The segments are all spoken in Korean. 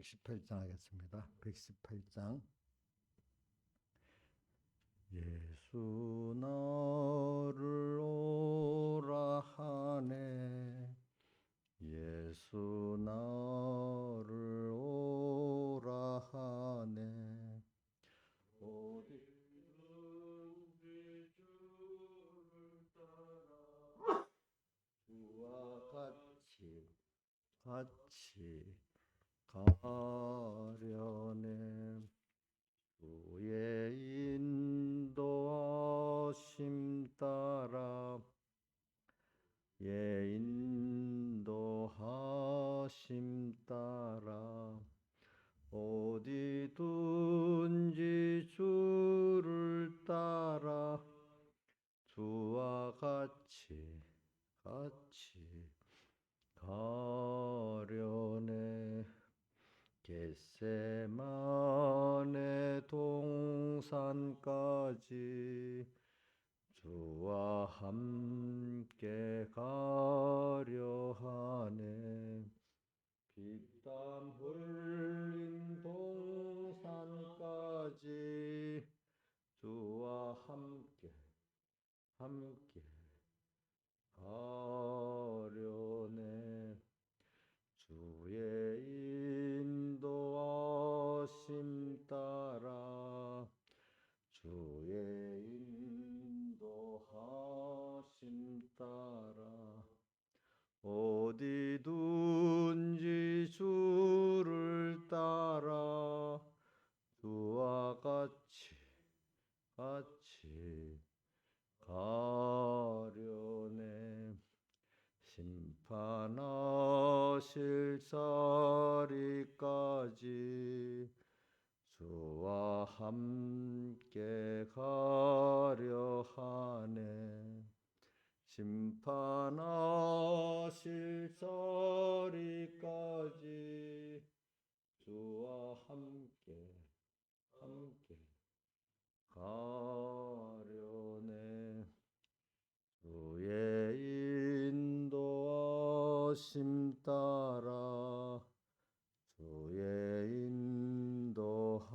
118장 하겠습니다. 118장. 예수 나를 오라 하네. 예수 나를 오라 하네. 어디든지 주를 따라 주와 같이 가려네. 주의 인도하심 따라 예 인도하심 따라 어디든지 주를 따라 주와 같이 가려네. 겟세마네 동산까지 주와 함께 가려 하네. 피땀 흘린 동산까지 주와 함께 가려네. 주의 인도하심 따라 주의 인도하심 따라 어디든지 주를 따라 주와 같이 가려네. 심판하실 자리까지 주와 함께 가려 하네. 심판하실 자리까지 주와 함께 가려네. 주의 인도하심 따라 주의 인도하심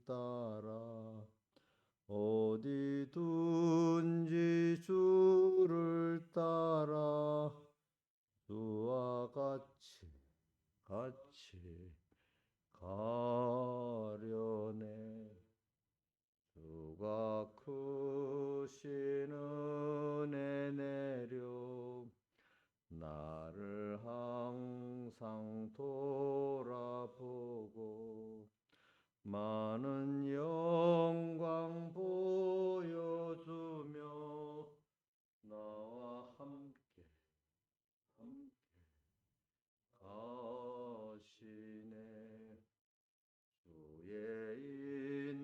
따라 어디든지 주를 따라 주와 같이 가려네. 주가 크신 은혜 내려 나를 항상 돌아보고 많은 영광 보여주며 나와 함께 가시네. 주의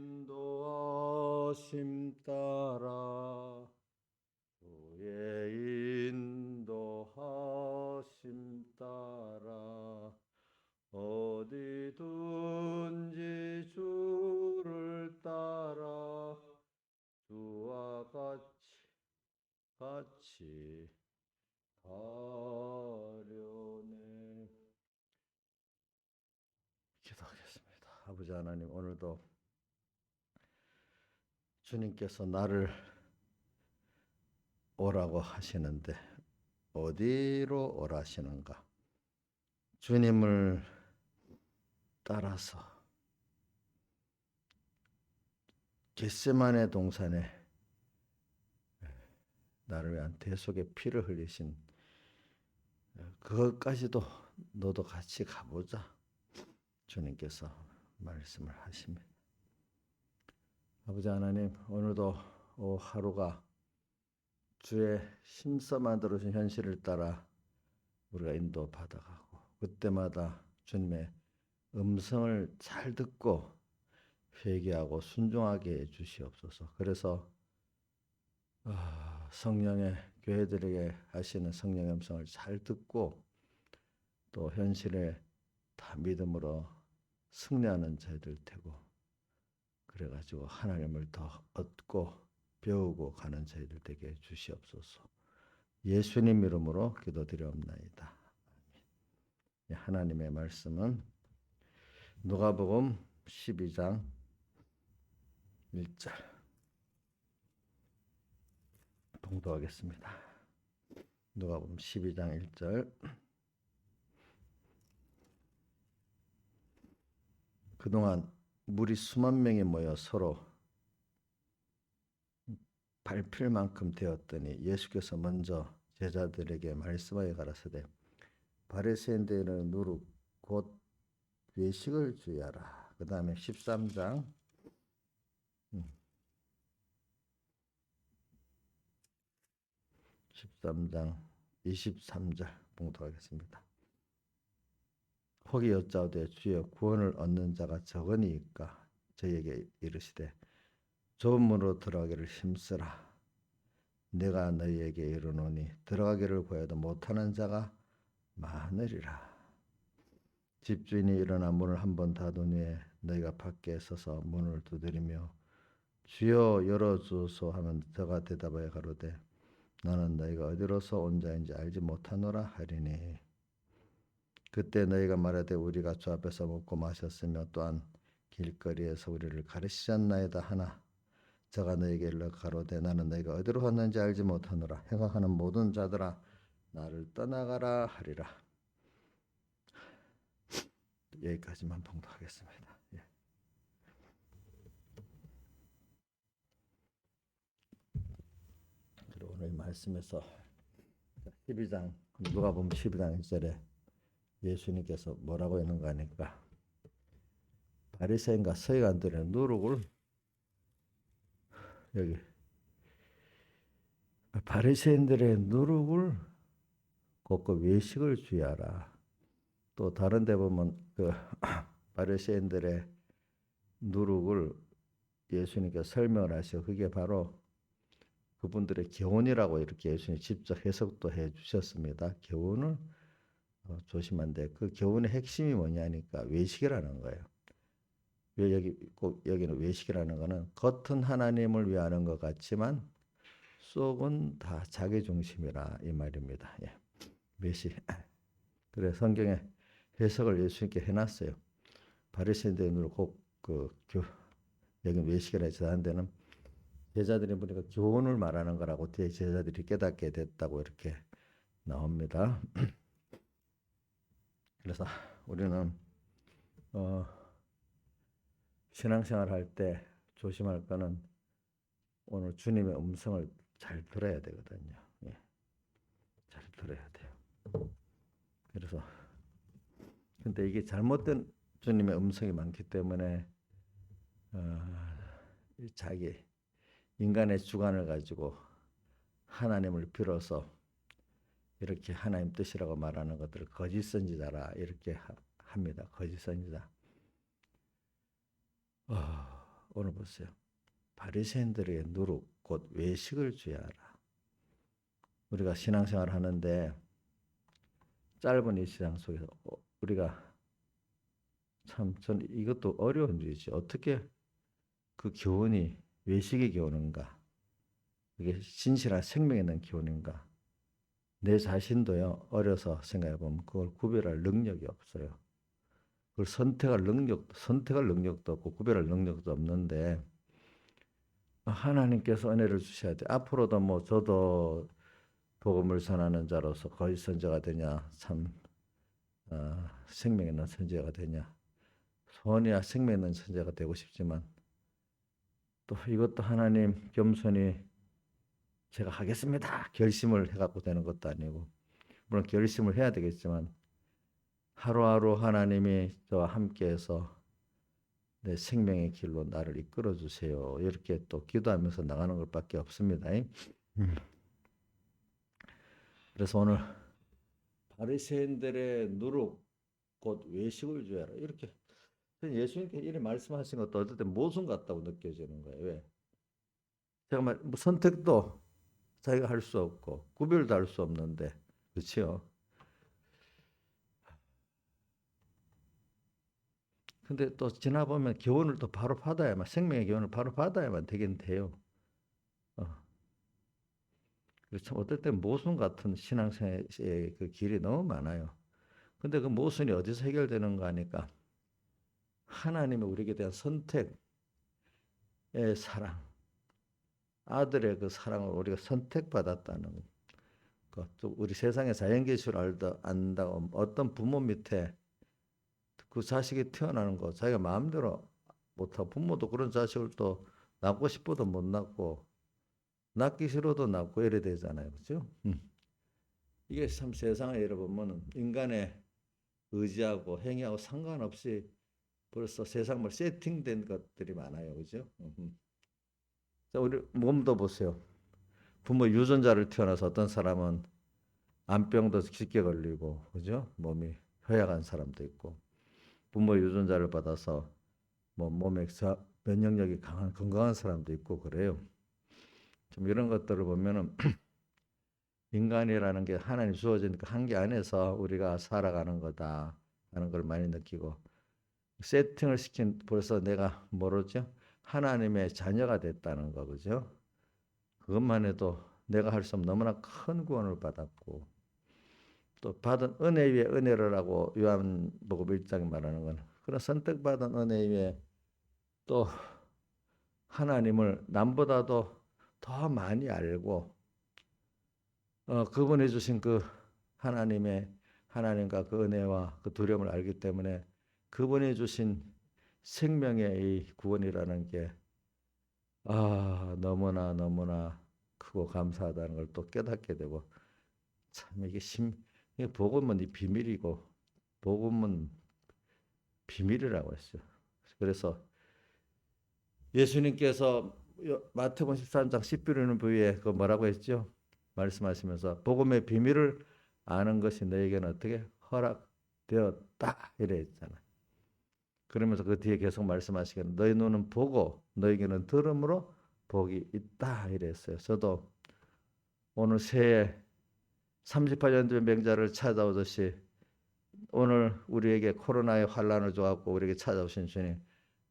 인도하심 따라 주의 인도하심 따라 어디든지 주를 따라 주와 같이 가려네. 기도하겠습니다. 아버지 하나님, 오늘도 주님께서 나를 오라고 하시는데 어디로 오라 하시는가? 주님을 따라서 겟세마네 동산에 나를 위한 대속의 피를 흘리신 그것까지도 너도 같이 가보자. 주님께서 말씀을 하십니다. 아버지 하나님, 오늘도 하루가 주의 힘써 만들어준 현실을 따라 우리가 인도받아가고 그때마다 주님의 음성을 잘 듣고 회개하고 순종하게 해주시옵소서. 그래서 성령의 교회들에게 하시는 성령의 음성을 잘 듣고 또 현실에 다 믿음으로 승리하는 자들 되고 그래가지고 하나님을 더 얻고 배우고 가는 저희들 되게 주시옵소서. 예수님 이름으로 기도드리옵나이다. 하나님의 말씀은 누가복음 12장 1절 봉독하겠습니다. 누가복음 12장 1절. 그동안 무리 수만 명이 모여 서로 밟힐 만큼 되었더니 예수께서 먼저 제자들에게 말씀하여 가라사대 바리새인들은 누룩 곧 외식을 주의하라. 그 다음에 13장 23절 봉독하겠습니다. 혹이 여짜오되 주여 구원을 얻는 자가 적으니까 저희에게 이르시되 좁은 문으로 들어가기를 힘쓰라. 내가 너희에게 이르노니 들어가기를 구해도 못하는 자가 많으리라. 집주인이 일어나 문을 한 번 닫은 후에 너희가 밖에 서서 문을 두드리며 주여 열어주소 하면 저가 대답하여 가로되 나는 너희가 어디로서 온 자인지 알지 못하노라 하리니 그때 너희가 말하되 우리가 주 앞에서 먹고 마셨으며 또한 길거리에서 우리를 가르치셨나이다 하나 저가 너희에게 일러 가로되 나는 너희가 어디로 왔는지 알지 못하노라. 행악하는 모든 자들아 나를 떠나가라 하리라. 여기까지만 봉독하겠습니다. 그리고 오늘 말씀에서 12장 누가복음 12장 1절에 예수님께서 뭐라고 했는가 하니까 바리새인과 서기관들의 누룩을 여기 바리새인들의 누룩을 곧 그 외식을 주의하라. 또 다른 데 보면 그 바리새인들의 누룩을 예수님께서 설명을 하셔. 그게 바로 그분들의 교훈이라고 이렇게 예수님이 직접 해석도 해 주셨습니다. 교훈을 조심한데 그 교훈의 핵심이 뭐냐니까 외식이라는 거예요. 왜 여기는 외식이라는 거는 겉은 하나님을 위하는 것 같지만 속은 다 자기 중심이라 이 말입니다. 외식. 그래 성경에 해석을 예수님께 해놨어요. 바리새인들은 여기 외식이라 해서 한 데는 제자들이 보니까 교훈을 말하는 거라고 뒤에 제자들이 깨닫게 됐다고 이렇게 나옵니다. 그래서 우리는 신앙생활 할 때 조심할 거는 오늘 주님의 음성을 잘 들어야 되거든요. 잘 들어야 돼요. 그래서 근데 이게 잘못된 주님의 음성이 많기 때문에 자기 인간의 주관을 가지고 하나님을 빌어서 이렇게 하나님 뜻이라고 말하는 것들을 거짓 선지자라 이렇게 합니다. 거짓 선지자. 오늘 보세요. 바리새인들의 누룩 곧 외식을 주의하라. 우리가 신앙생활 하는데 짧은 이 시장 속에서 우리가 참 저는 이것도 어려운 일이지. 어떻게 그 교훈이 외식의 교훈인가? 이게 진실한 생명에 있는 교훈인가? 내 자신도요 어려서 생각해 보면 그걸 구별할 능력이 없어요. 그걸 선택할 능력도 없고 구별할 능력도 없는데 하나님께서 은혜를 주셔야 돼. 앞으로도 뭐 저도 복음을 전하는 자로서 거짓 선지자가 되냐, 참 생명 있는 선지자가 되냐, 소원이야 생명 있는 선지자가 되고 싶지만 또 이것도 하나님 겸손히 제가 하겠습니다 결심을 해갖고 되는 것도 아니고 물론 결심을 해야 되겠지만 하루하루 하나님이 저와 함께해서 내 생명의 길로 나를 이끌어 주세요. 이렇게 또 기도하면서 나가는 것밖에 없습니다. 그래서 오늘 바리새인들의 누룩 곧 외식을 주의하라 이렇게 예수님께 이렇게 말씀하신 것도 어떨 때 모순 같다고 느껴지는 거예요. 왜? 제가 뭐 선택도 자기가 할 수 없고 구별도 할 수 없는데 그렇죠? 근데 또 지나보면 교훈을 또 바로 받아야만 생명의 교훈을 바로 받아야만 되긴 돼요. 그래서 참 어떨 때 모순 같은 신앙생활의 그 길이 너무 많아요. 근데 그 모순이 어디서 해결되는가 하니까 하나님의 우리에게 대한 선택의 사랑, 아들의 그 사랑을 우리가 선택받았다는 것. 또 우리 세상의 자연계시를 안다고 어떤 부모 밑에 그 자식이 태어나는 거 자기가 마음대로 못하고 부모도 그런 자식을 또 낳고 싶어도 못 낳고 낳기 싫어도 낳고 이래 되잖아요. 그렇죠? 이게 참 세상에 여러분은 인간의 의지하고 행위하고 상관없이 벌써 세상을 세팅된 것들이 많아요. 그죠? 자, 우리 몸도 보세요. 부모 유전자를 태어나서 어떤 사람은 암병도 쉽게 걸리고, 그죠? 몸이 허약한 사람도 있고, 부모 유전자를 받아서 뭐 몸에 면역력이 강한 건강한 사람도 있고 그래요. 좀 이런 것들을 보면은 인간이라는 게 하나님 주어진 그 한계 안에서 우리가 살아가는 거다 하는 걸 많이 느끼고 세팅을 시킨 벌써 내가 모르죠? 하나님의 자녀가 됐다는 거 그죠? 그것만 해도 내가 할 수 없는 너무나 큰 구원을 받았고 또 받은 은혜 위에 은혜라고 요한복음 1장에 말하는 건 그런 선택받은 은혜 위에 또 하나님을 남보다도 더 많이 알고 그분이 주신 그 하나님과 그 은혜와 그 두려움을 알기 때문에 그분이 주신 생명의 이 구원이라는 게 너무나 크고 감사하다는 걸 또 깨닫게 되고 참 이게 복음은 이 비밀이고 복음은 비밀이라고 했어요. 그래서 예수님께서 마태복음 13장 씨 뿌리는 부위에 그 뭐라고 했죠? 말씀하시면서 복음의 비밀을 아는 것이 너에게는 어떻게 허락되었다 이래 했잖아요. 그러면서 그 뒤에 계속 말씀하시기를 너희 눈은 보고 너에게는 들음으로 복이 있다 이랬어요. 저도 오늘 새해 38년 된 명절을 찾아오듯이 오늘 우리에게 코로나의 환란을 줘갖고 우리에게 찾아오신 주님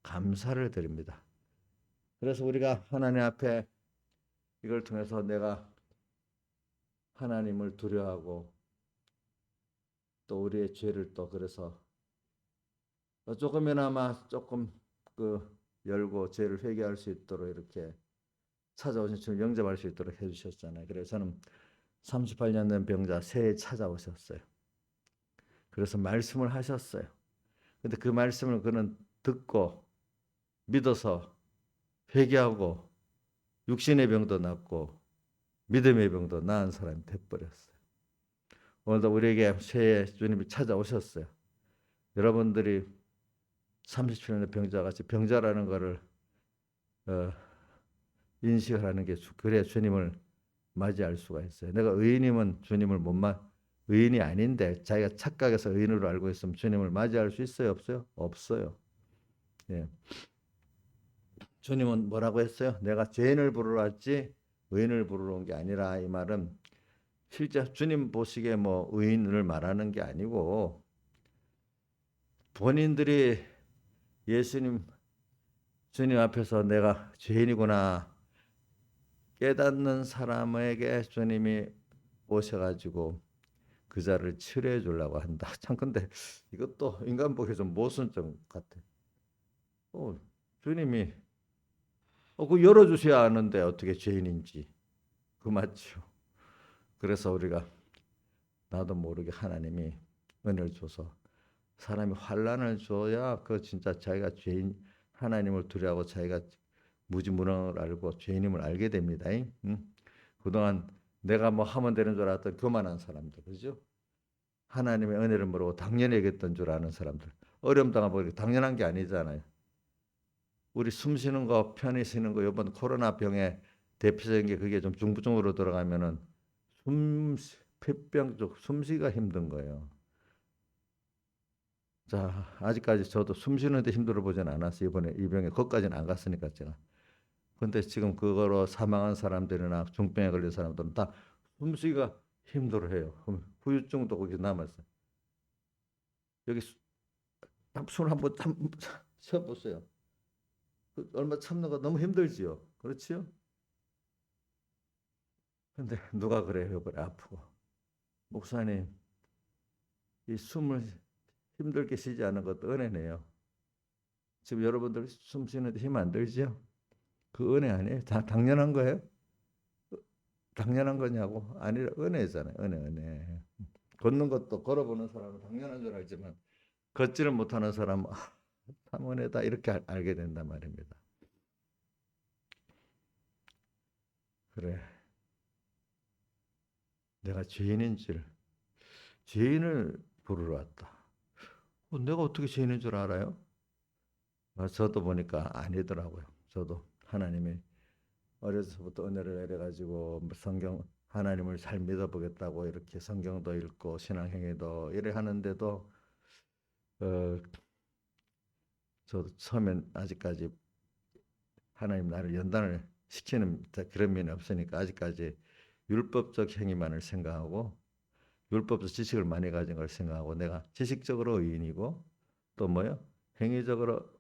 감사를 드립니다. 그래서 우리가 하나님 앞에 이걸 통해서 내가 하나님을 두려워하고 또 우리의 죄를 또 그래서 조금이나마 조금 그 열고 죄를 회개할 수 있도록 이렇게 찾아오신 주님 영접할 수 있도록 해주셨잖아요. 그래서 저는 38년 된 병자 새해 찾아오셨어요. 그래서 말씀을 하셨어요. 근데 그 말씀을 그는 듣고 믿어서 회개하고 육신의 병도 낫고 믿음의 병도 나은 사람이 돼버렸어요. 오늘도 우리에게 새해 주님이 찾아오셨어요. 여러분들이 37년의 병자같이 병자라는 것을 인식을 하는 게 그래야 주님을 맞이할 수가 있어요. 내가 의인이면 주님을 의인이 아닌데 자기가 착각해서 의인으로 알고 있으면 주님을 맞이할 수 있어요? 없어요? 없어요. 예. 주님은 뭐라고 했어요? 내가 죄인을 부르러 왔지 의인을 부르러 온 게 아니라 이 말은 실제 주님 보시기에 뭐 의인을 말하는 게 아니고 본인들이 주님 앞에서 내가 죄인이구나 깨닫는 사람에게 주님이 오셔가지고 그 자를 치료해 주려고 한다. 참 근데 이것도 인간 보기에 좀 모순점 같아. 주님이 그 열어주셔야 아는데 어떻게 죄인인지 그 맞죠. 그래서 우리가 나도 모르게 하나님이 은혜를 줘서 사람이 환난을 줘야 그 진짜 자기가 죄인 하나님을 두려워하고 자기가 무지무능을 알고 죄인임을 알게 됩니다. 그동안 내가 뭐 하면 되는 줄 알았던 교만한 사람들, 그죠? 하나님의 은혜를 모르고 당연히 여겼던 줄 아는 사람들. 어려움 당하고 당연한 게 아니잖아요. 우리 숨 쉬는 거, 편히 쉬는 거, 이번 코로나 병의 대표적인 게 그게 좀 중부증으로 들어가면은 폐병 쪽 숨쉬기가 힘든 거예요. 자, 아직까지 저도 숨 쉬는데 힘들어 보진 않았어요. 이번에 이 병에 거기까지는 안 갔으니까 제가. 근데 지금 그거로 사망한 사람들이나 중병에 걸린 사람들은 다 숨쉬기가 힘들어해요. 후유증도 거기 남았어요. 여기 숨을 한번 쉬어보세요. 얼마 참는 거 너무 힘들지요. 그렇지요? 근데 누가 그래요? 이번에 아프고. 목사님, 이 숨을 힘들게 쉬지 않는 것도 은혜네요. 지금 여러분들 숨 쉬는데 힘 안 들죠? 그 은혜 아니에요? 다 당연한 거예요? 당연한 거냐고? 아니라 은혜잖아요. 은혜. 걷는 것도 걸어보는 사람은 당연한 줄 알지만 걷지를 못하는 사람은 참 은혜다 이렇게 알게 된단 말입니다. 그래, 내가 죄인을 부르러 왔다. 내가 어떻게 죄인인 줄 알아요? 저도 보니까 아니더라고요. 저도 하나님이 어려서부터 은혜를 내려가지고 성경 하나님을 잘 믿어보겠다고 이렇게 성경도 읽고 신앙행위도 이래 하는데도 저도 처음엔 아직까지 하나님 나를 연단을 시키는 그런 면이 없으니까 아직까지 율법적 행위만을 생각하고 율법적 지식을 많이 가진 걸 생각하고 내가 지식적으로 의인이고 또 뭐요? 행위적으로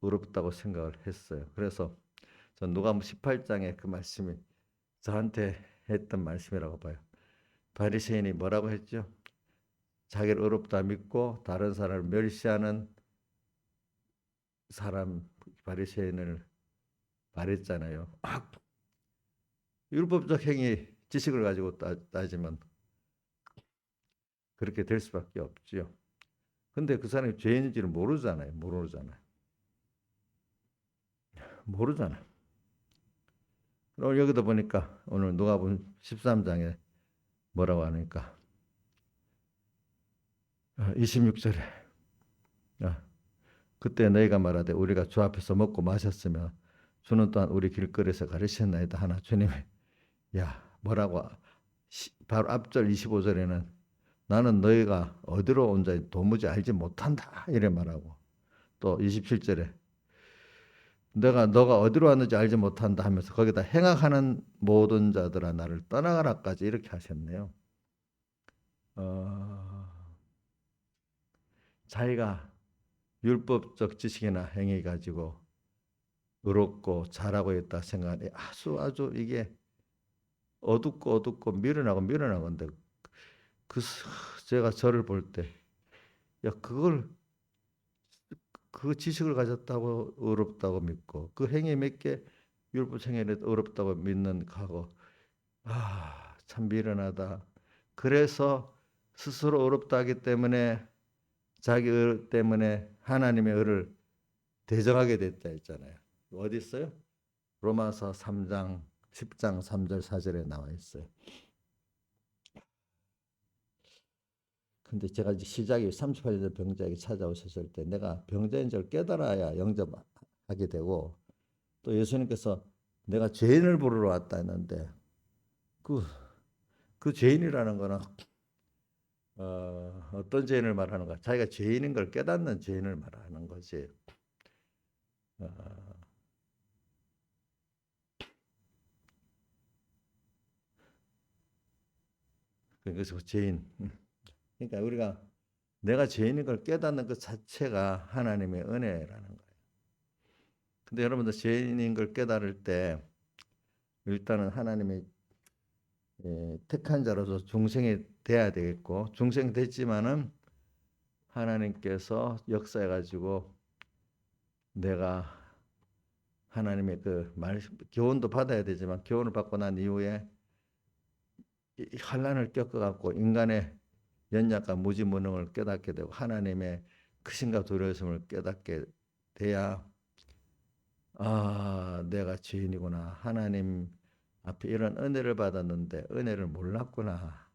의롭다고 생각을 했어요. 그래서 전 누가복음 18장의 그 말씀이 저한테 했던 말씀이라고 봐요. 바리새인이 뭐라고 했죠? 자기를 의롭다 믿고 다른 사람을 멸시하는 사람 바리새인을 말했잖아요. 율법적 행위 지식을 가지고 따지면 그렇게 될 수밖에 없죠. 근데 그 사람이 죄인인지를 모르잖아요. 모르잖아요. 오늘 여기도 보니까 오늘 누가복음 13장에 뭐라고 하니까 26절에 그때 너희가 말하되 우리가 주 앞에서 먹고 마셨으며 주는 또한 우리 길거리에서 가르쳤나이다 하나 주님이 뭐라고 바로 앞절 25절에는 나는 너희가 어디로 온지 도무지 알지 못한다 이래 말하고 또 27절에 너가 어디로 왔는지 알지 못한다 하면서 거기다 행악하는 모든 자들아 나를 떠나가라까지 이렇게 하셨네요. 자기가 율법적 지식이나 행위 가지고 의롭고 잘하고 있다 생각하니 아주 이게 어둡고 미련하건데 제가 저를 볼 때 그걸 그 지식을 가졌다고 의롭다고 믿고 그 행위 몇 개 율법 행위를 의롭다고 믿는 하고 참 미련하다. 그래서 스스로 의롭다 하기 때문에 자기 의 때문에 하나님의 의를 대적하게 됐다 했잖아요. 어디 있어요? 로마서 3장 10장 3절 4절에 나와 있어요. 근데 제가 이제 시작이 38년 전 병자에게 찾아오셨을 때 내가 병자인 줄 깨달아야 영접하게 되고 또 예수님께서 내가 죄인을 부르러 왔다 했는데 그 죄인이라는 거는 어떤 죄인을 말하는가? 자기가 죄인인 걸 깨닫는 죄인을 말하는 거지. 그래서 죄인. 그러니까 우리가 내가 죄인인 걸 깨닫는 것 자체가 하나님의 은혜라는 거예요. 근데 여러분들 죄인인 걸 깨달을 때 일단은 하나님이 택한 자로서 중생이 돼야 되겠고 중생 됐지만은 하나님께서 역사해 가지고 내가 하나님의 그 교훈도 받아야 되지만 교훈을 받고 난 이후에 이 환난을 겪어갖고 인간의 연약과 무지무능을 깨닫게 되고 하나님의 크신과 두려움을 깨닫게 돼야 내가 죄인이구나. 하나님 앞에 이런 은혜를 받았는데 은혜를 몰랐구나.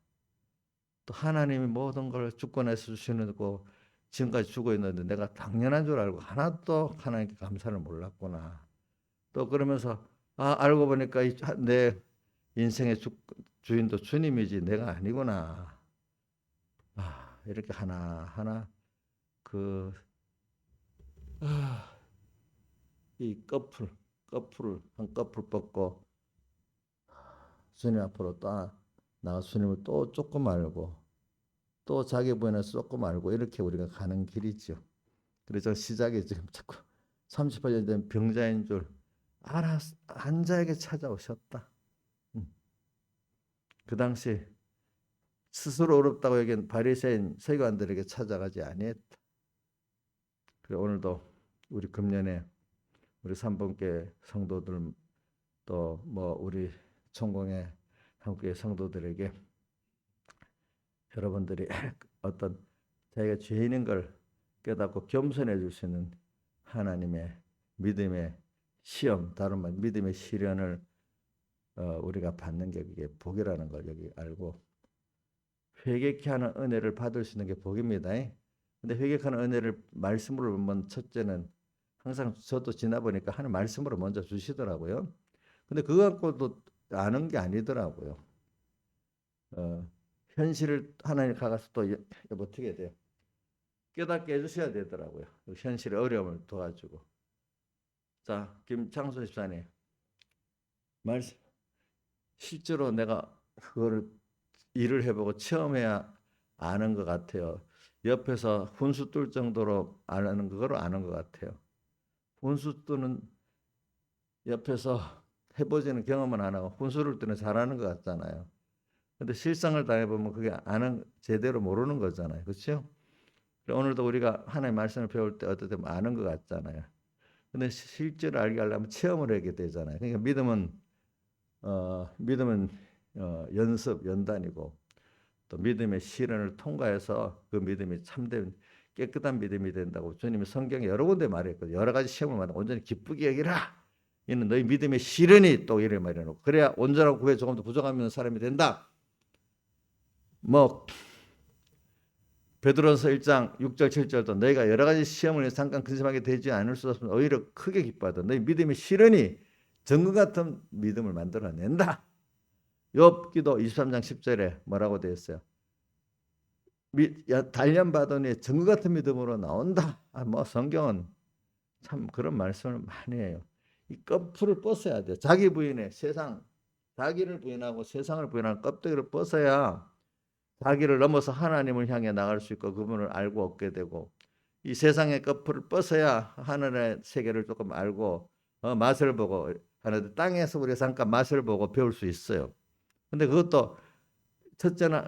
또 하나님이 모든 걸 주권해서 주시는 거 지금까지 주고 있는데 내가 당연한 줄 알고 하나도 하나님께 감사를 몰랐구나. 또 그러면서 알고 보니까 내 인생의 주인도 주님이지 내가 아니구나. 이렇게 하나하나 이 꺼풀을 한 꺼풀 벗고 주님 앞으로 나가 주님을 또 조금 알고 또 자기 부인을 조금 알고 이렇게 우리가 가는 길이죠. 그래서 시작이 지금 자꾸 38년 된 병자인 줄 한 자에게 찾아오셨다. 그 당시 스스로 어렵다고 여긴 바리새인 서기관들에게 찾아가지 아니했다. 그래 오늘도 우리 금년에 우리 삼봉교회 성도들 또 뭐 우리 천공의 한국교회 성도들에게 여러분들이 어떤 자기가 죄인인 걸 깨닫고 겸손해 줄 수 있는 하나님의 믿음의 시험, 다른 말 믿음의 시련을 우리가 받는 게 그게 복이라는 걸 여기 알고 회개케 하는 은혜를 받을 수 있는 게 복입니다. 근데 회개하는 은혜를 말씀으로 보면 첫째는 항상 저도 지나 보니까 하는 말씀으로 먼저 주시더라고요. 근데 그거 갖고도 아는 게 아니더라고요. 현실을 하나님 가서 또 어떻게 돼요? 깨닫게 해주셔야 되더라고요. 현실의 어려움을 도와주고. 자, 김창순 집사님 말씀. 실제로 내가 그거를 일을 해보고 체험해야 아는 것 같아요. 옆에서 훈수 뜰 정도로 아는 그거로 아는 것 같아요. 훈수 뜨는 옆에서 해보지는 경험은 안 하고 훈수를 뜨는 잘하는 것 같잖아요. 근데 실상을 당해보면 그게 아는 제대로 모르는 거잖아요. 그렇죠? 오늘도 우리가 하나님의 말씀을 배울 때 어떨 때 아는 것 같잖아요. 근데 실제로 알게 하려면 체험을 하게 되잖아요. 그러니까 믿음은 연습, 연단이고 또 믿음의 시련을 통과해서 그 믿음이 참된 깨끗한 믿음이 된다고 주님이 성경에 여러 군데 말했거든요. 여러 가지 시험을 받아 온전히 기쁘게 여기라. 이는 너희 믿음의 시련이 또 이래 말해놓고 그래야 온전하고 구에 조금 더 부족하면 사람이 된다. 뭐 베드로서 1장 6절 7절도 너희가 여러 가지 시험을 잠깐 근심하게 되지 않을 수 없으면 오히려 크게 기뻐하다. 너희 믿음의 시련이 정금 같은 믿음을 만들어낸다. 욥기도 23장 10절에 뭐라고 되어 있어요? 단련받으니 정금 같은 믿음으로 나온다. 뭐 성경은 참 그런 말씀을 많이 해요. 이 껍풀을 벗어야 돼. 자기 부인의 세상, 자기를 부인하고 세상을 부인하는 껍데기를 벗어야 자기를 넘어서 하나님을 향해 나갈 수 있고 그분을 알고 얻게 되고 이 세상의 껍풀을 벗어야 하늘의 세계를 조금 알고 맛을 보고 하는데 땅에서 우리가 잠깐 맛을 보고 배울 수 있어요. 근데 그것도 첫째는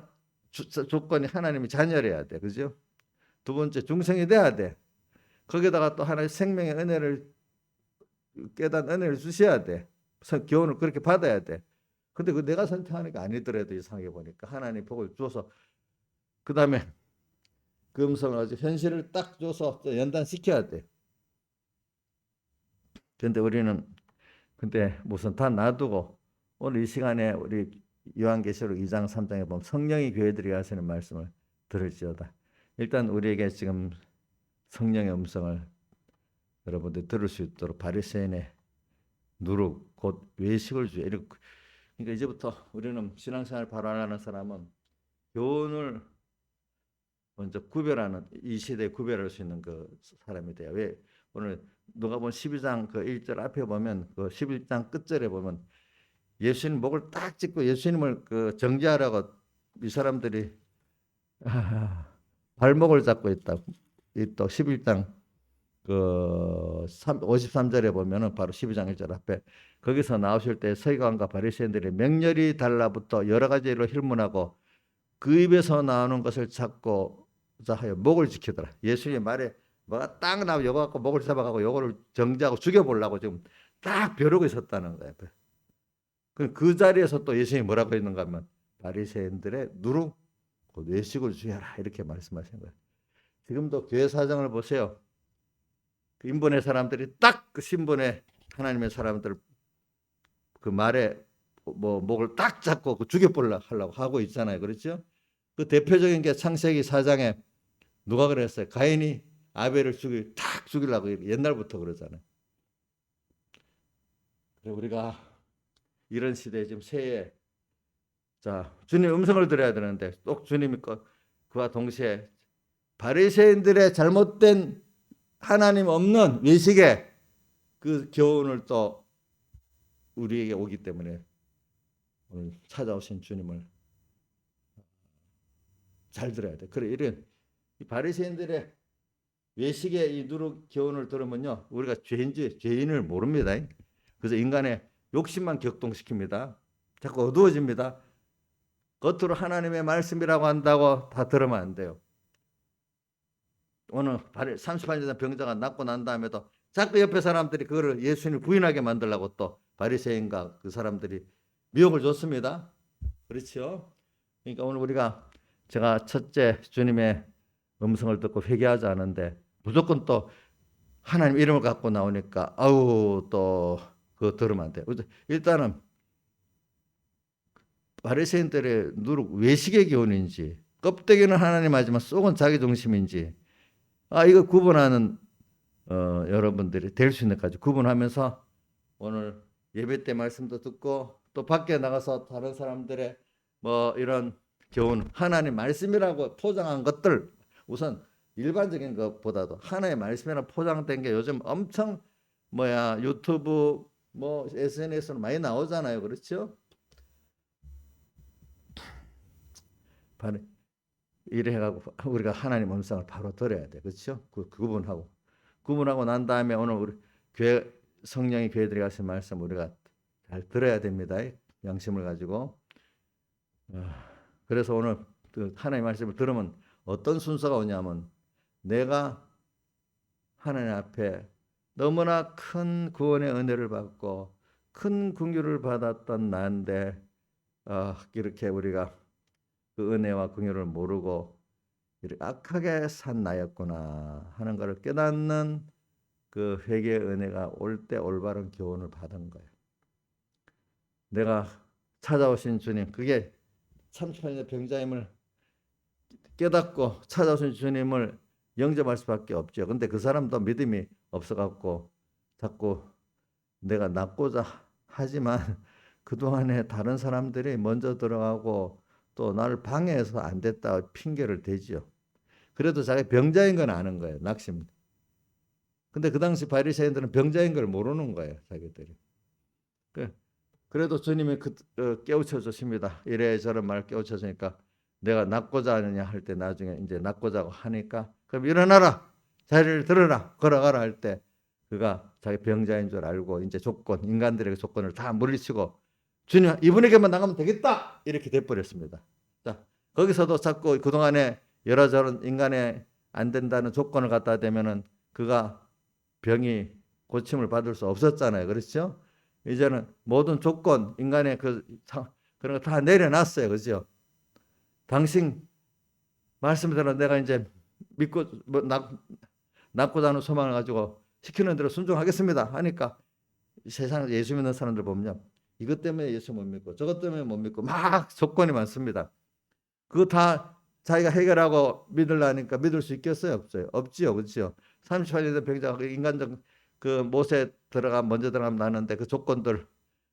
조건이 하나님이 자녀래야 돼. 그죠? 두 번째 중생이 돼야 돼. 거기다가 또 하나의 생명의 은혜를 깨닫는 은혜를 주셔야 돼. 교훈을 그렇게 받아야 돼. 근데 그 내가 선택하는 게 아니더라도 이상하게 보니까 하나님 복을 줘서 그 다음에 그 음성을 아주 현실을 딱 줘서 연단시켜야 돼. 근데 우리는 근데 무슨 다 놔두고 오늘 이 시간에 우리 요한계시록 2장 3장에 보면 성령이 교회들이 하시는 말씀을 들을지어다. 일단 우리에게 지금 성령의 음성을 여러분들 들을 수 있도록 바리새인의 누룩 곧 외식을 주여. 그러니까 이제부터 우리는 신앙생활 바로 하는 사람은 교훈을 먼저 구별하는 이 시대에 구별할 수 있는 그 사람이 돼요. 왜 오늘 누가복음 12장 그 1절 앞에 보면 그 11장 끝절에 보면 예수님 목을 딱 짚고 예수님을 그 정죄하라고 이 사람들이 발목을 잡고 있다. 또 11장 그 53절에 보면은 바로 12장 1절 앞에 거기서 나오실 때 서기관과 바리새인들의 맹렬히 달라붙어 여러 가지로 힐문하고 그 입에서 나오는 것을 찾고자 하여 목을 지키더라. 예수님의 말에 뭐가 딱 나오고 요거 갖고 목을 잡아가고 요거를 정죄하고 죽여보려고 지금 딱 벼르고 있었다는 거예요. 그 자리에서 또 예수님이 뭐라고 했는가 하면 바리새인들의 누룩 곧 외식을 주여라 이렇게 말씀하신 거예요. 지금도 교회 사정을 보세요. 그 인본의 사람들이 딱 그 신본의 하나님의 사람들 그 말에 뭐 목을 딱 잡고 그 죽여보려고 하려고 하고 있잖아요. 그렇죠? 그 대표적인 게 창세기 4장에 누가 그랬어요? 가인이 아벨을 딱 죽이려고 옛날부터 그러잖아요. 우리가 이런 시대에 지금 새해 자 주님의 음성을 들어야 되는데 또 주님이 그와 동시에 바리새인들의 잘못된 하나님 없는 외식의 그 교훈을 또 우리에게 오기 때문에 오늘 찾아오신 주님을 잘 들어야 돼. 그래 이런 이 바리새인들의 외식의 이 누룩 교훈을 들으면요 우리가 죄인을 모릅니다. 그래서 인간의 욕심만 격동시킵니다. 자꾸 어두워집니다. 겉으로 하나님의 말씀이라고 한다고 다 들으면 안 돼요. 오늘 38년 된 병자가 낫고 난 다음에도 자꾸 옆에 사람들이 그거를 예수님을 부인하게 만들려고 또 바리새인과 그 사람들이 미혹을 줬습니다. 그렇죠? 그러니까 오늘 우리가 제가 첫째 주님의 음성을 듣고 회개하지 않은데 무조건 또 하나님 이름을 갖고 나오니까 아우 또 그거 들으면 안 돼요. 일단은 바리새인들의 누룩 외식의 기운인지 껍데기는 하나님 하지만 속은 자기 중심인지 이거 구분하는 여러분들이 될 수 있는 까지 구분하면서 오늘 예배 때 말씀도 듣고 또 밖에 나가서 다른 사람들의 뭐 이런 교훈 하나님 말씀이라고 포장한 것들 우선 일반적인 것보다도 하나님의 말씀이라고 포장된 게 요즘 엄청 유튜브 뭐 SNS로 많이 나오잖아요. 그렇죠? 바로 이래 해가지고 우리가 하나님 음성을 바로 들어야 돼. 그렇죠? 구분하고 난 다음에 오늘 우리 교회 성령이 교회들이 하신 말씀 우리가 잘 들어야 됩니다. 양심을 가지고. 그래서 오늘 하나님 말씀을 들으면 어떤 순서가 오냐면 내가 하나님 앞에 너무나 큰 구원의 은혜를 받고 큰 긍휼을 받았던 나인데 이렇게 우리가 그 은혜와 긍휼을 모르고 이렇게 악하게 산 나였구나 하는 것을 깨닫는 그 회개의 은혜가 올 때 올바른 교훈을 받은 거예요. 내가 찾아오신 주님, 그게 38년의 병자임을 깨닫고 찾아오신 주님을 영접할 수밖에 없죠. 근데 그 사람도 믿음이 없어갖고 자꾸 내가 낫고자 하지만 그동안에 다른 사람들이 먼저 들어가고 또 나를 방해해서 안 됐다 핑계를 대지요. 그래도 자기 병자인 건 아는 거예요. 낙심. 근데 그 당시 바리새인들은 병자인 걸 모르는 거예요. 자기들이. 그래도 주님이 깨우쳐 주십니다. 이래저런 말 깨우쳐 주니까 내가 낫고자 하느냐 할 때 나중에 이제 낫고자 하니까 그럼 일어나라. 자리를 들어라. 걸어가라 할 때 그가 자기 병자인 줄 알고 이제 인간들에게 조건을 다 물리치고 주님 이분에게만 나가면 되겠다. 이렇게 돼버렸습니다. 자, 거기서도 자꾸 그동안에 여러저런 인간에 안 된다는 조건을 갖다 대면은 그가 병이 고침을 받을 수 없었잖아요. 그렇죠? 이제는 모든 조건, 인간의 그런 거 다 내려놨어요. 그죠? 당신 말씀대로 내가 이제 믿고, 낳고자 하는 소망을 가지고 시키는 대로 순종하겠습니다. 하니까 세상 예수 믿는 사람들 보면 이것 때문에 예수 못 믿고 저것 때문에 못 믿고 막 조건이 많습니다. 그거 다 자기가 해결하고 믿으려니까 믿을 수 있겠어요? 없어요? 없지요. 그렇죠? 38년 된 병자가 인간적 못에 먼저 들어가면 나는데 그 조건들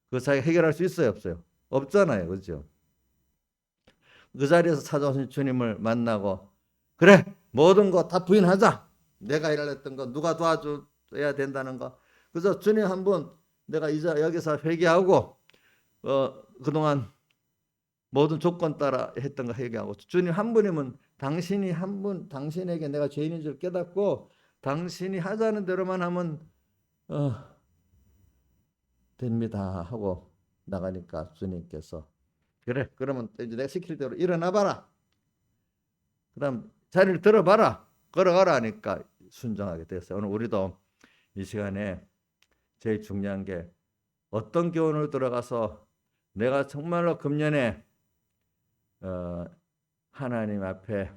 그 자기가 해결할 수 있어요? 없어요? 없잖아요. 그렇죠? 그 자리에서 찾아오신 주님을 만나고 그래 모든 거 다 부인하자. 내가 일했던 거 누가 도와줘야 된다는 거. 그래서 주님 한번 내가 이제 여기서 회개하고 그동안 모든 조건 따라 했던 거 회개하고 주님 한 분이면 당신에게 내가 죄인인 줄 깨닫고 당신이 하자는 대로만 하면 됩니다 하고 나가니까 주님께서 그래 그러면 이제 내가 시킬 대로 일어나 봐라. 그다음 자리를 들어봐라. 걸어가라 하니까 순종하게 됐어요. 오늘 우리도 이 시간에 제일 중요한 게 어떤 교훈을 들어가서 내가 정말로 금년에 하나님 앞에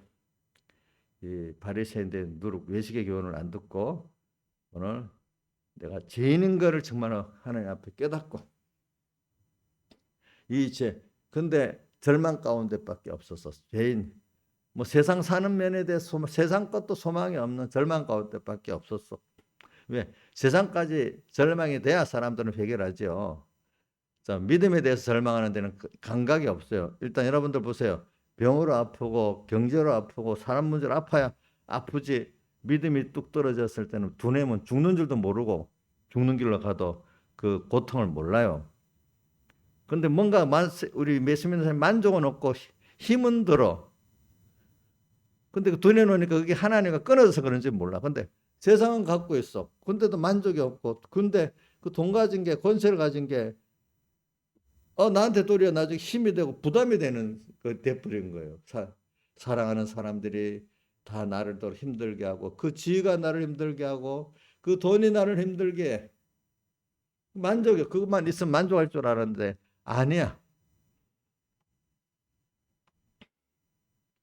이 바리새인들 누룩 외식의 교훈을 안 듣고 오늘 내가 죄인인 것을 정말로 하나님 앞에 깨닫고 근데 절망 가운데밖에 없어서 죄인 뭐 세상 사는 면에 대해서 세상 것도 소망이 없는 절망 가운데밖에 없었어. 왜? 세상까지 절망이 돼야 사람들은 해결하죠. 자, 믿음에 대해서 절망하는 데는 감각이 없어요. 일단 여러분들 보세요. 병으로 아프고 경제로 아프고 사람 문제로 아프지 믿음이 뚝 떨어졌을 때는 두뇌면 죽는 줄도 모르고 죽는 길로 가도 그 고통을 몰라요. 근데 뭔가 우리 예수 믿는 사람이 만족은 없고 힘은 들어. 근데 그 두뇌 놓으니까 그게 하나님과 끊어져서 그런지 몰라. 근데 세상은 갖고 있어. 근데도 만족이 없고 근데 그 돈 가진 게 권세를 가진 게 나한테 도리어 나중에 힘이 되고 부담이 되는 그 돼버린 거예요. 사랑하는 사람들이 다 나를 더 힘들게 하고 그 지위가 나를 힘들게 하고 그 돈이 나를 힘들게 해. 만족해. 그것만 있으면 만족할 줄 알았는데 아니야.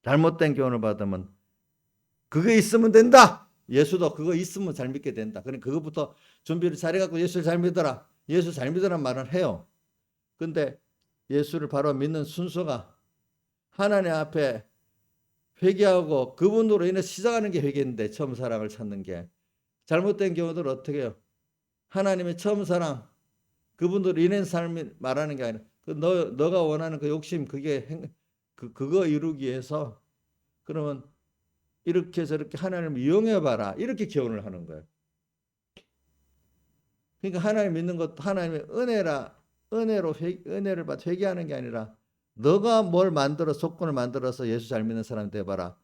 잘못된 교훈을 받으면 그게 있으면 된다. 예수도 그거 있으면 잘 믿게 된다. 그러니까 그것부터 준비를 잘해갖고 예수를 잘 믿어라. 예수 잘 믿으란 말을 해요. 근데 예수를 바로 믿는 순서가 하나님 앞에 회개하고 그분으로 인해 시작하는 게 회개인데 처음 사랑을 찾는 게 잘못된 경우들 어떻게 해요? 하나님의 처음 사랑 그분으로 인한 삶이 말하는 게 아니라 너가 원하는 그 욕심 그거 이루기 위해서 그러면 이렇게 저렇게 하나님을 이용해 봐라 이렇게 교훈을 하는 거예요. 그러니까 하나님 믿는 것도 하나님의 은혜를 받아 회개하는 게 아니라 너가 뭘 만들어 조건을 만들어서 예수 잘 믿는 사람 돼봐라.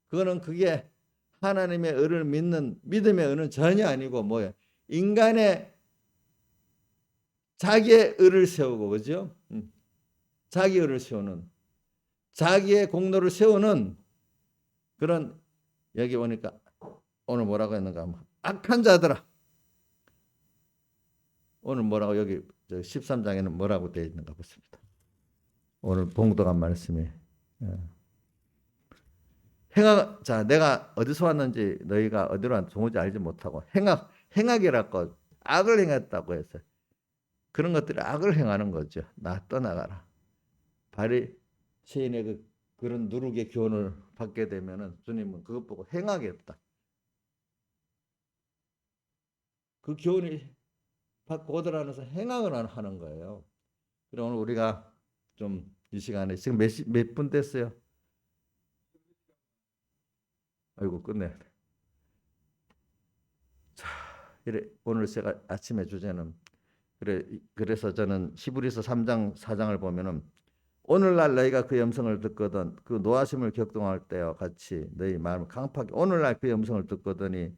그게 하나님의 의를 믿는 믿음의 의는 전혀 아니고 뭐예요? 인간의 자기의 의를 세우고 그죠? 자기 의를 세우는 자기의 공로를 세우는 그런 여기 보니까 오늘 뭐라고 했는가 하면 악한 자들아 오늘 뭐라고 여기 13장에는 뭐라고 되어 있는가 보십니다. 오늘 봉독한 말씀이 자 내가 어디서 왔는지 너희가 어디로 왔는지 알지 못하고 행악이라고 악을 행했다고 해서 그런 것들이 악을 행하는 거죠. 나 떠나가라. 바리새인의 그런 누룩의 교훈을 받게 되면은 주님은 그것 보고 행하겠다. 그 교훈이 받고 오더라면서 행악을 하는 거예요. 그럼 오늘 우리가 좀 이 시간에 지금 몇 분 됐어요? 아이고 끝내. 자, 이래 오늘 제가 아침에 주제는 그래서 저는 히브리서 3장 4장을 보면은 오늘날 너희가 그의 음성을 듣거든 그 노하심을 격동할 때와 같이 너희 마음을 강팍하게 오늘날 그의 음성을 듣거든이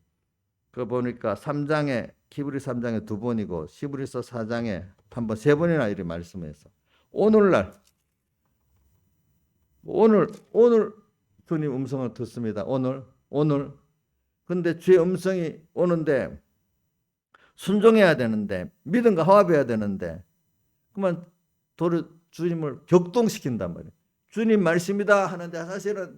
그 보니까 3장에 히브리 3장에 2번이고 히브리서 4장에 한 번 3번이나 이렇게 말씀해서 오늘 주님 음성을 듣습니다. 오늘 근데 주의 음성이 오는데 순종해야 되는데 믿음과 화합해야 되는데 그만 도를 주님을 격동시킨단 말이에요. 주님 말씀이다 하는데 사실은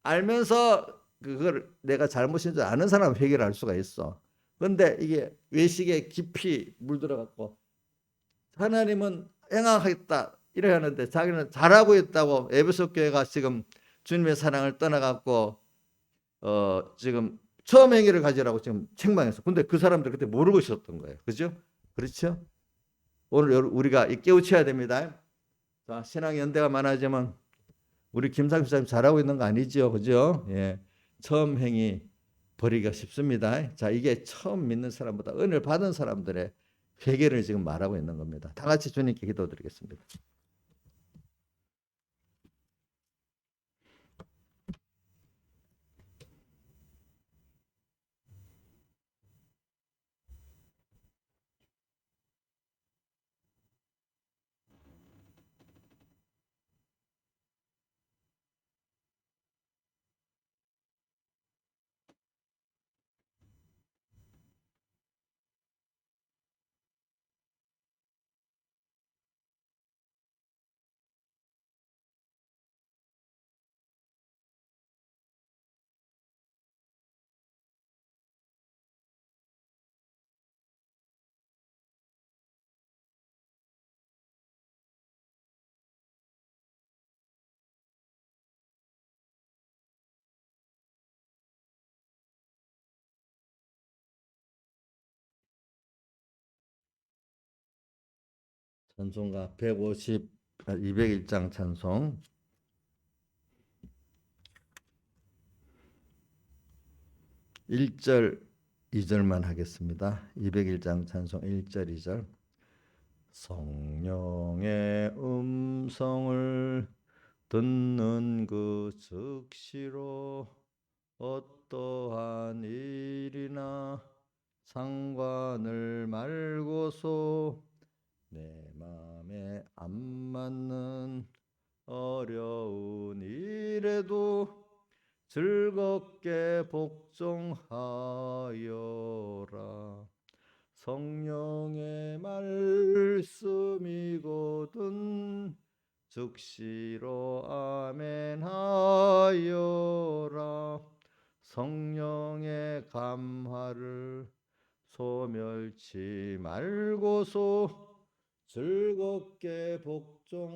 알면서 그걸 내가 잘못인 줄 아는 사람은 회개를 할 수가 있어. 그런데 이게 외식에 깊이 물들어갖고 하나님은 행하겠다 이래 하는데 자기는 잘하고 있다고 에베소 교회가 지금 주님의 사랑을 떠나갖고 지금 처음 행위를 가지라고 지금 책망했어. 근데 그 사람들 그때 모르고 있었던 거예요. 그죠? 그렇죠? 오늘 우리가 깨우쳐야 됩니다. 자, 신앙 연대가 많아지면 우리 김상필 사님 잘하고 있는 거 아니죠? 그죠? 예. 처음 행위 버리기가 쉽습니다. 자, 이게 처음 믿는 사람보다 은혜를 받은 사람들의 회개를 지금 말하고 있는 겁니다. 다 같이 주님께 기도드리겠습니다. 찬송가 201장 찬송 1절 2절만 하겠습니다. 201장 찬송 1절 2절 성령의 음성을 듣는 그 즉시로 어떠한 일이나 상관을 말고서 내 맘에 안 맞는 어려운 일에도 즐겁게 복종하여라. 성령의 말씀이거든 즉시로 아멘하여라. 성령의 감화를 소멸치 말고서 즐겁게 복종하여라.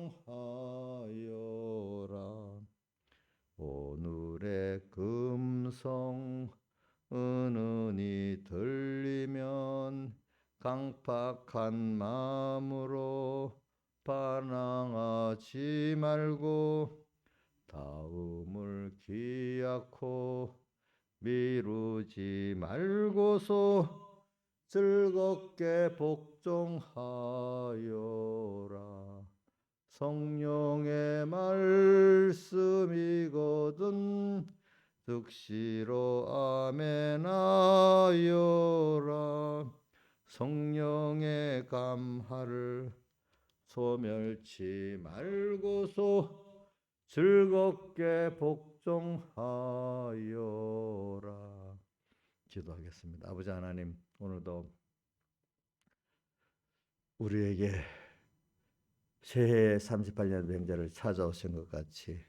오늘의 금성 은은히 들리면 강팍한 마음으로 반항하지 말고 다음을 기약코 미루지 말고서 즐겁게 복종하여라. 성령의 말씀이거든 즉시로 아멘하여라. 성령의 감화를 소멸치 말고서 즐겁게 복종하여라. 기도하겠습니다. 아버지 하나님, 오늘도 우리에게 새해 38년 명절을 찾아오신 것 같이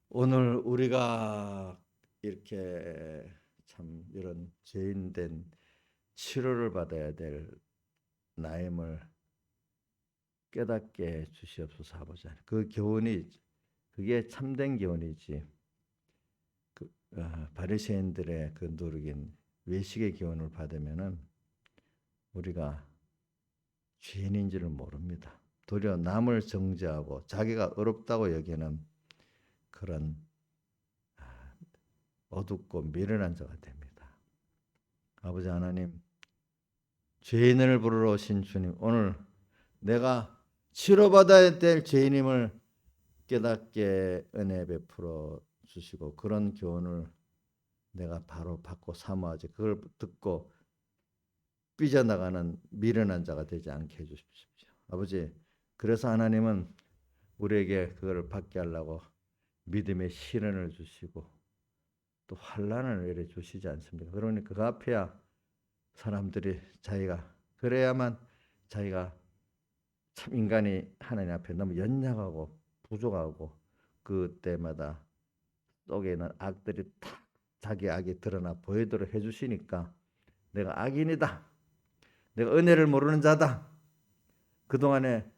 오늘 우리가 이렇게 참 이런 죄인된 치료를 받아야 될 나임을 깨닫게 주시옵소서. 아버지, 그 교훈이 그게 참된 교훈이지 바리새인들의 그 누룩인 외식의 교훈을 받으면은 우리가 죄인인지를 모릅니다. 도리어 남을 정죄하고 자기가 어렵다고 여기는 그런 어둡고 미련한 자가 됩니다. 아버지 하나님, 죄인을 부르러 오신 주님, 오늘 내가 치료받아야 될 죄인임을 깨닫게 은혜 베풀어 주시고 그런 교훈을 내가 바로 받고 사모하지 그걸 듣고 삐져나가는 미련한 자가 되지 않게 해주십시오. 아버지, 그래서 하나님은 우리에게 그걸 받게 하려고 믿음의 시련을 주시고 또 환난을 내려 주시지 않습니까? 그러니까 그 앞에야 사람들이 자기가 그래야만 자기가 참 인간이 하나님 앞에 너무 연약하고 부족하고 그때마다 속에 있는 악들이 탁 자기 악이 드러나 보이도록 해주시니까 내가 악인이다, 내가 은혜를 모르는 자다, 그동안에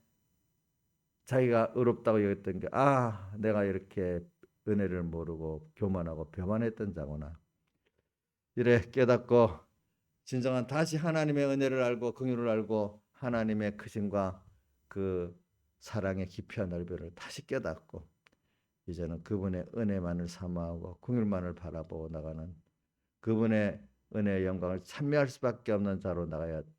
자기가 의롭다고 여겼던 게 내가 이렇게 은혜를 모르고 교만하고 배반했던 자구나, 이래 깨닫고 진정한 다시 하나님의 은혜를 알고 긍휼을 알고 하나님의 크심과 그 사랑의 깊이와 넓이를 다시 깨닫고 이제는 그분의 은혜만을 사모하고 긍휼만을 바라보고 나가는 그분의 은혜의 영광을 찬미할 수밖에 없는 자로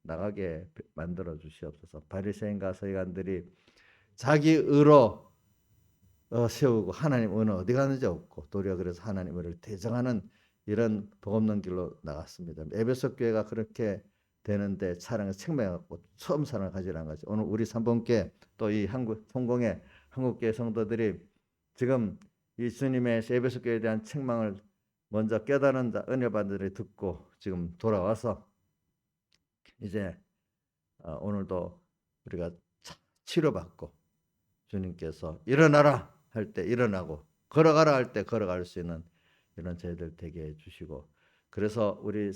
나가게 만들어 주시옵소서. 바리새인과 서기관들이 자기 의로 세우고 하나님 은혜 어디 가는지 없고 도리어 그래서 하나님 은혜를 대적하는 이런 복 없는 길로 나갔습니다. 에베소 교회가 그렇게 되는데 사랑을 생명하고 처음 사랑을 가지라는 거죠. 오늘 우리 삼봉계 또 이 한국 성공의 한국교회 성도들이 지금 이 주님의 에베소 교회에 대한 책망을 먼저 깨달은 자, 은혜 받은 자들이 듣고 지금 돌아와서 이제 오늘도 우리가 치료받고 주님께서 일어나라 할 때 일어나고 걸어가라 할 때 걸어갈 수 있는 이런 저희들 되게 해주시고, 그래서 우리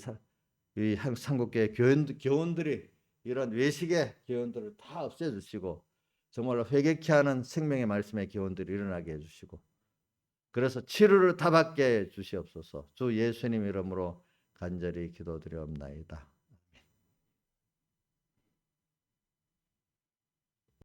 이 한국교회 교원들이 이런 외식의 교원들을 다 없애주시고 정말로 회개케 하는 생명의 말씀의 교원들이 일어나게 해주시고, 그래서 치료를 다 받게 해 주시옵소서. 주 예수님 이름으로 간절히 기도드리옵나이다.